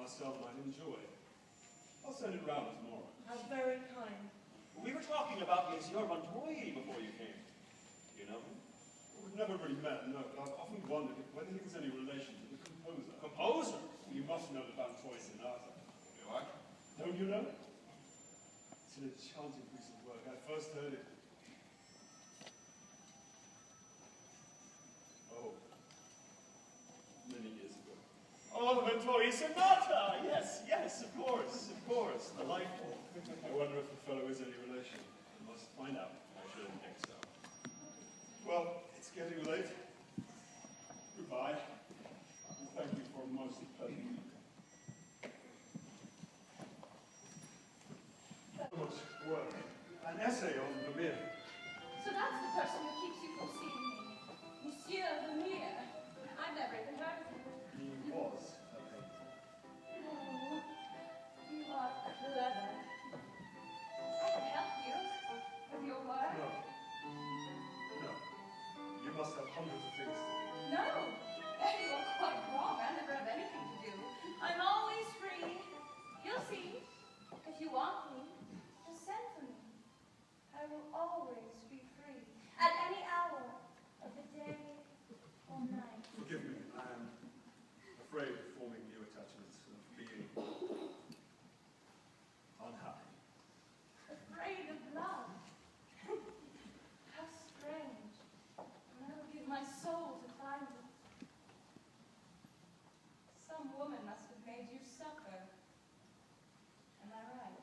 Marcel might enjoy. I'll send it round tomorrow. How very kind. We were talking about Monsieur Montoy before you came. You know him? We've never really met, no, but I've often wondered whether he was any relation to the composer. Composer? You must know the Montoy Sonata. Do I? Don't you know it? It's an enchanting piece of work. I first heard it. Oh, many years ago. Oh, the Montoy Sonata! Yes, yes, of course, delightful. I wonder if the fellow is any relation. I must find out. I shouldn't think so. Well, it's getting late. Goodbye. And thank you for a most pleasant week. So much work. An essay on Vermeer. So that's the person who keeps you from seeing me. Monsieur Vermeer. I've never even heard of him. He was a painter. Oh, you are clever. I can help you with your work. No. No. You must have hundreds of things to do. No, you are quite wrong. I never have anything to do. I'm always free. You'll see. If you want me, just send for me. I will always be free. At any hour of the day or night. Forgive me. I am afraid of forming new attachments and being unhappy. Afraid of love. How strange. And I would give my soul to find it. Some woman must have made you suffer. Am I right?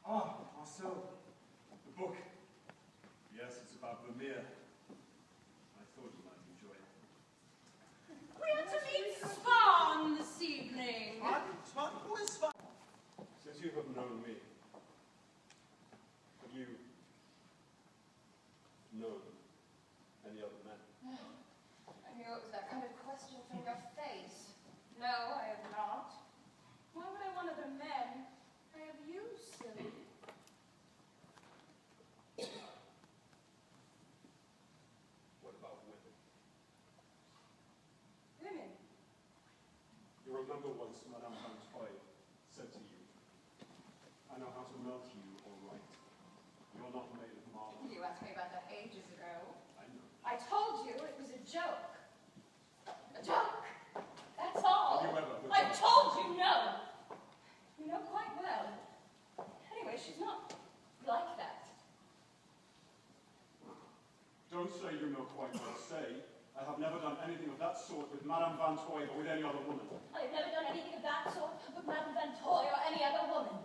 Ah, Marcel. The book. Yes, it's about Vermeer. I thought you might enjoy it. We are to meet Swan this evening. Swan? Who is Swan? Since you have known me, have you known any other men? I knew it was that kind of question from your face. No, I have not. Why would I want other men? I have you, silly. What about women? Women. You remember once Madame Montoy said to you, I know how to melt you all right. You're not made of marble. You asked me about that ages ago. I know. I told you it was a joke. A joke. That's all. Have you ever I told you no. You know quite well. Anyway, she's not like that. Don't say you know quite well. Say, I have never done anything of that sort with Madame Montoy or with any other woman. I have never done anything of that sort with Madame Montoy or any other woman.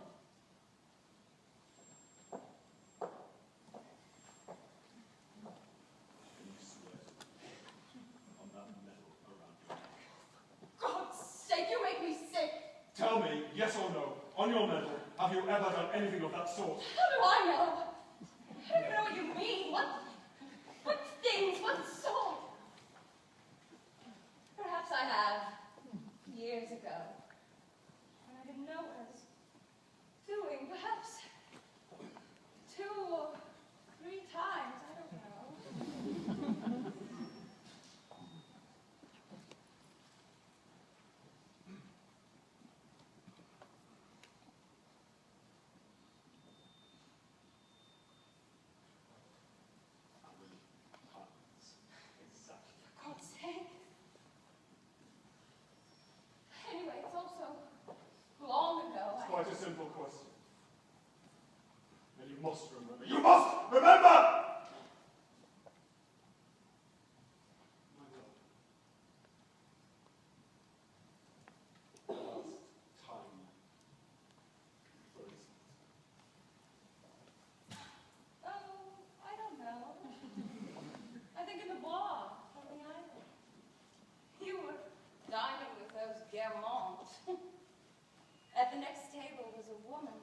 Can you swear on that medal around your neck? For God's sake, you make me sick. Tell me, yes or no, on your medal, have you ever done anything of that sort? How do I know? I don't even know what you mean. What things? What sort? Perhaps I have. Years ago. When I didn't know what I was doing. Perhaps 2 or 3 times. I don't know. How many times? Exactly. For God's sake. Anyway, it's also long ago. It's quite a simple question. And you must remember. You must remember! My love. Last time. For instance. Oh, I don't know. I think in the bar on the island. You were dining with those Guermantes. At the next table was a woman.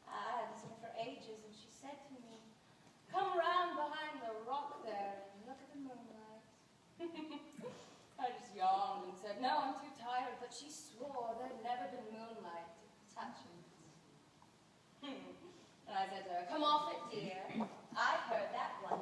I hadn't seen her for ages, and she said to me, "Come around behind the rock there and look at the moonlight." I just yawned and said, "No, I'm too tired," but she swore there'd never been moonlight to touch me. And I said to her, "Come off it, dear. I've heard that one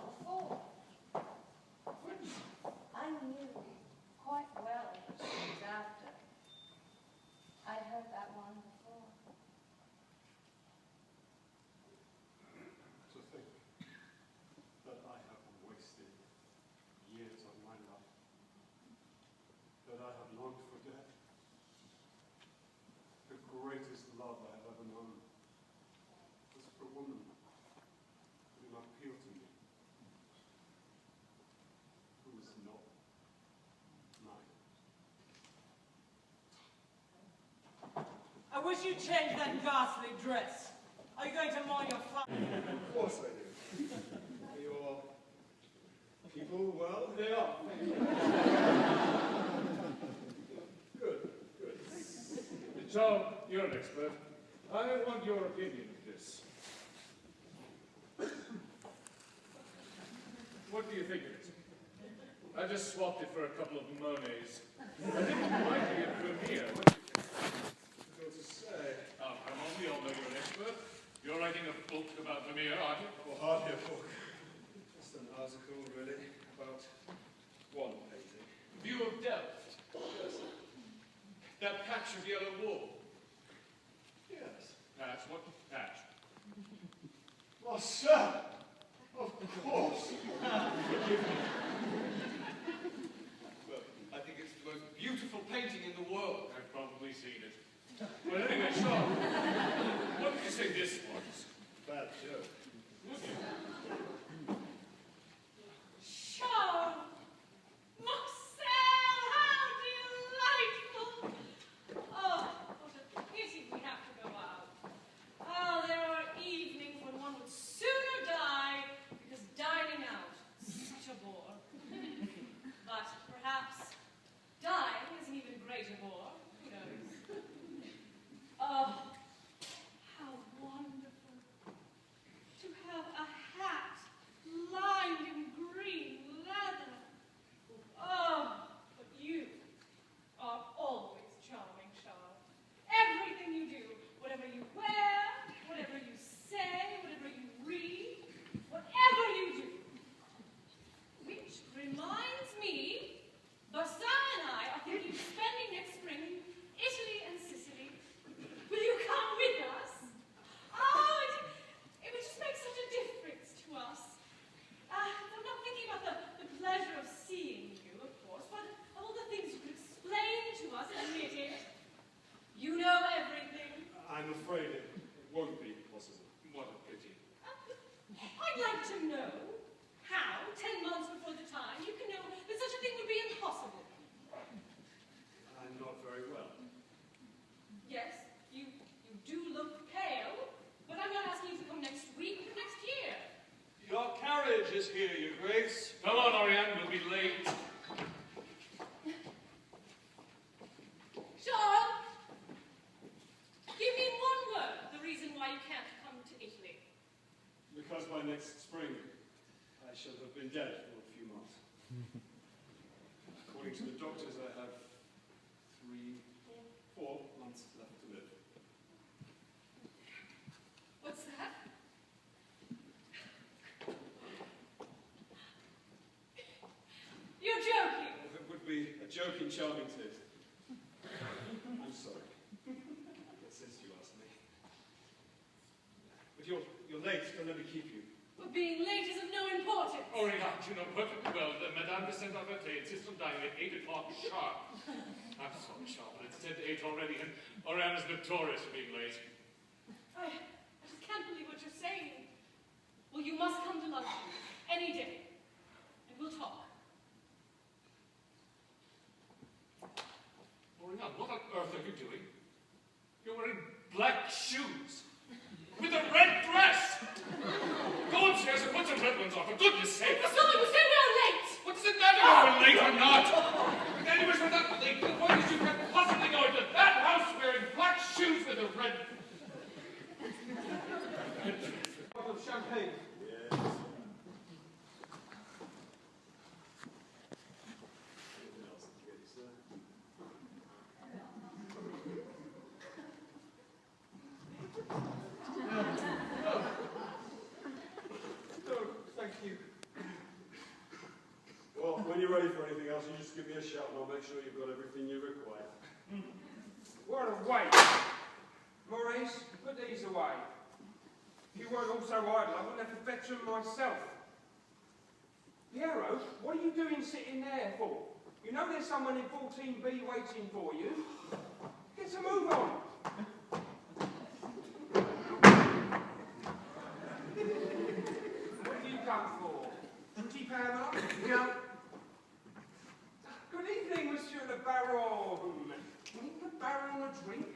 you change that ghastly dress? Are you going to mourn your father? Of course I do. Are your people well? They are. Good, good. Charles, you're an expert. I want your opinion of this. What do you think of it? I just swapped it for a couple of Monets. I didn't like it at Vermeer. What do you think? Difficult to say. Come on, we all know you're an expert. You're writing a book about Vermeer, aren't you? Well, hardly a book. Just an article, really, about one painting. View of Delft. Yes. That patch of yellow wool. Yes. Patch? What patch? Oh, sir! Of course! Well, I think it's the most beautiful painting in the world. I've probably seen it. But anyway, Sean, what did you say this was? Bad joke. Charles! Marcel, how delightful! Oh, what a pity we have to go out. Oh, there are evenings when one would sooner die, because dining out is such a bore. But perhaps dying is an even greater bore. Who knows? Oh, how wonderful to have a hat lined in green leather. Oh, but you are always charming, Charles. Everything you do, whatever you wear, whatever you say, whatever you read, whatever you do. Which reminds me, Bassam and I are thinking of spending next spring in Italy and Sicily. Will you come with us? Oh, it would just make such a difference to us. I'm not thinking about the pleasure of seeing you, of course, but of all the things you could explain to us and admit it. You know everything. I'm afraid it won't be possible. What a pity. I'd like to know how, 10 months before the time, you can know that such a thing would be impossible. I'm not very well. Yes, you do look pale, but I'm not asking you to come next week or next year. Your carriage is here, Your Grace. Come on, Oriane, we'll be late. Charles, give me in one word the reason why you can't come to Italy. Because by next spring, I shall have been dead for a few months. According to the doctors, I have 4 months left to live. What's that? You're joking. Well, it would be a joke in charming taste. I'm sorry. Since you asked me. But you're late. Don't let me keep you. But being late is of no importance. Oriane, you know perfectly well that Madame de Saint-Averté insists on dining at 8 o'clock sharp. I'm sorry, Charles, but it's 10 to 8 already, and Oriane is notorious for being late. I just can't believe what you're saying. Well, you must come to luncheon any day, and we'll talk. Oriane, what on earth are you doing? You're wearing black shoes. With a red dress! Go upstairs and put some red ones on, for goodness sake! But so you said we are late! What does it matter if we're late or not? Anyways, we're not late. The point is you can't possibly go into that house wearing black shoes with a red... Bottle of champagne. Yes. Anything else to get you, sir? No, thank you. Well, when you're ready for anything else, you just give me a shout and I'll make sure you've got everything you require. What a waste. Maurice, put these away. If you weren't all so idle, I wouldn't have to fetch them myself. Piero, what are you doing sitting there for? You know there's someone in 14B waiting for you. Get some move on. What do you come for? Pretty Pamela? No. Good evening, Monsieur le Baron. Need the Baron a drink?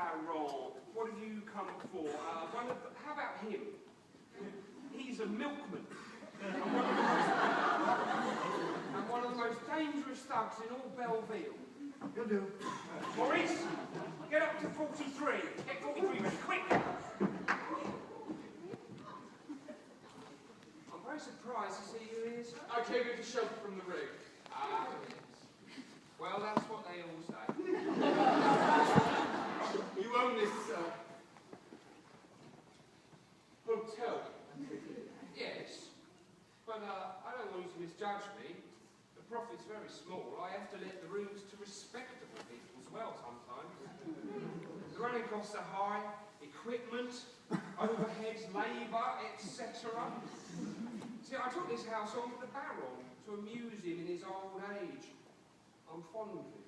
Baron, what have you come for? How about him? He's a milkman. And one of the most dangerous thugs in all Belleville. You'll do. Maurice, get up to 43. Get 43 ready, quick! I'm very surprised to see you here, sir. I came here to shelter from the rig. Ah, yes. Well, that's what they all say. You own this, hotel. Yes, but I don't want you to misjudge me. The profit's very small. I have to let the rooms to respectable people as well sometimes. The running costs are high, equipment, overheads, labour, etc. See, I took this house on for the Baron to amuse him in his old age. I'm fond of him.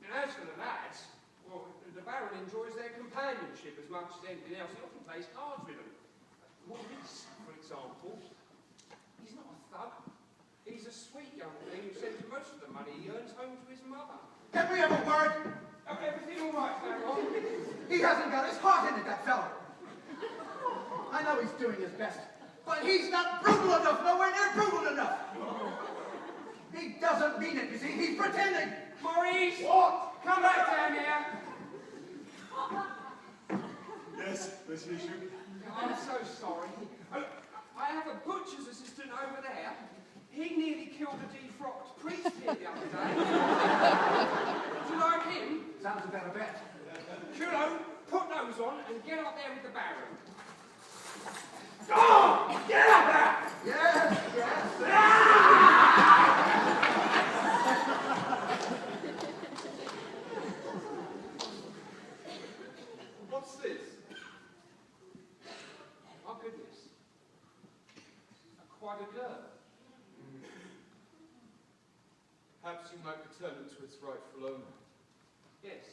And as for the lads, well, the Baron enjoys their companionship as much as anything else. He often plays cards with them. Maurice, for example, he's not a thug. He's a sweet young thing who sends most of the money he earns home to his mother. Can we have a word? Oh, everything all right, Baron? He hasn't got his heart in it, that fellow. I know he's doing his best, but he's not brutal enough, nowhere near brutal enough. He doesn't mean it, you see. He's pretending. Maurice! What? Come back down here. Yes, Monsieur Chou. I'm so sorry. I have a butcher's assistant over there. He nearly killed a defrocked priest here the other day. Would you like him? Sounds about a bet. Culo, put those on and get up there with the Baron. Oh! Get up there! Yes, yes. What's this? Oh, goodness. Quite a girl. Perhaps you might return it to its rightful owner. Yes.